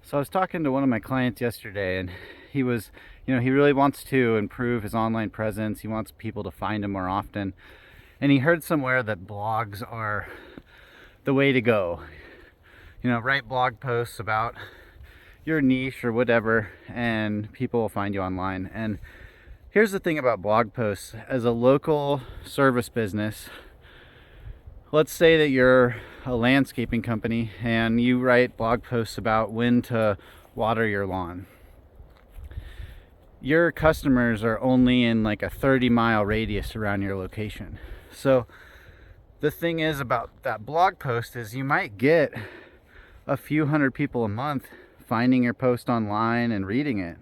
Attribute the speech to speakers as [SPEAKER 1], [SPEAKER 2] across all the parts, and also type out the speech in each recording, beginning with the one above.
[SPEAKER 1] So I was talking to one of my clients yesterday, and he was, he really wants to improve his online presence. He wants people to find him more often. And he heard somewhere that blogs are the way to go. Write blog posts about your niche or whatever, and people will find you online. And here's the thing about blog posts. As a local service business, let's say that you're a landscaping company and you write blog posts about when to water your lawn. Your customers are only in like a 30-mile radius around your location. So the thing is about that blog post is you might get a few hundred people a month finding your post online and reading it.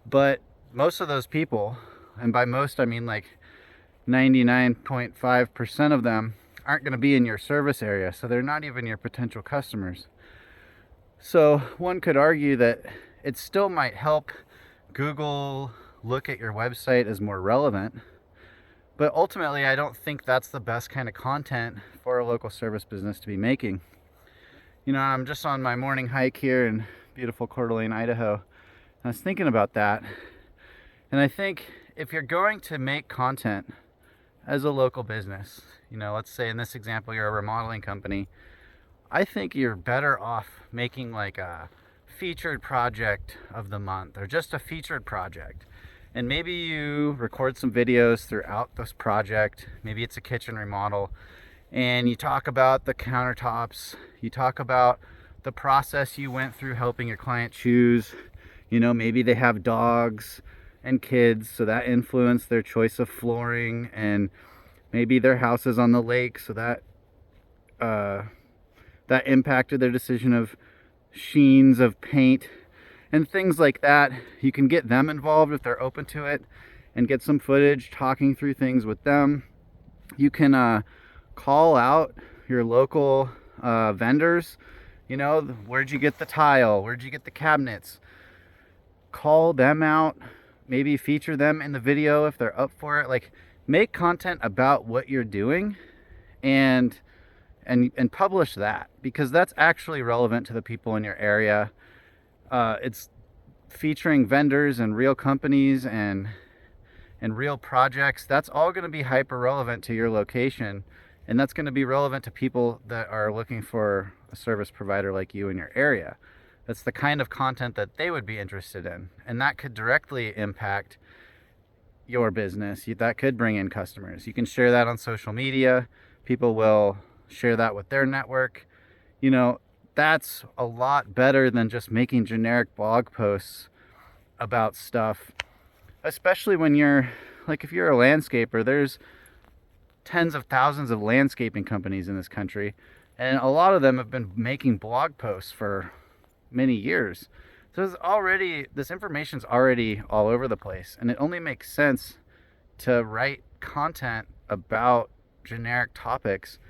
[SPEAKER 1] But most of those people, and by most I mean like 99.5% of them, aren't going to be in your service area, so they're not even your potential customers. So one could argue that it still might help Google look at your website as more relevant, but ultimately I don't think that's the best kind of content for a local service business to be making. I'm just on my morning hike here in beautiful Coeur d'Alene, Idaho, and I was thinking about that, and I think if you're going to make content as a local business, let's say in this example you're a remodeling company, I think you're better off making like a featured project of the month or just a featured project. And maybe you record some videos throughout this project. Maybe it's a kitchen remodel, and you talk about the countertops, you talk about the process you went through helping your client choose. Maybe they have dogs and kids, so that influenced their choice of flooring, and maybe their house is on the lake, so that impacted their decision of sheens of paint and things like that. You can get them involved if they're open to it and get some footage talking through things with them. You can call out your local vendors. Where'd you get the tile? Where'd you get the cabinets? Call them out. Maybe feature them in the video if they're up for it. Like, make content about what you're doing and publish that, because that's actually relevant to the people in your area. It's featuring vendors and real companies and real projects. That's all going to be hyper relevant to your location, and that's going to be relevant to people that are looking for a service provider like you in your area. That's the kind of content that they would be interested in, and that could directly impact your business. That could bring in customers. You can share that on social media. People will share that with their network. That's a lot better than just making generic blog posts about stuff, especially when if you're a landscaper. There's tens of thousands of landscaping companies in this country, and a lot of them have been making blog posts for many years. So this information's already all over the place, and it only makes sense to write content about generic topics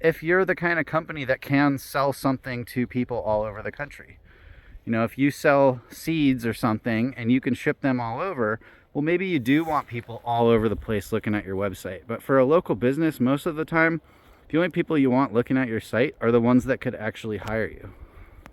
[SPEAKER 1] if you're the kind of company that can sell something to people all over the country. If you sell seeds or something and you can ship them all over, well, maybe you do want people all over the place looking at your website. But for a local business, most of the time, the only people you want looking at your site are the ones that could actually hire you.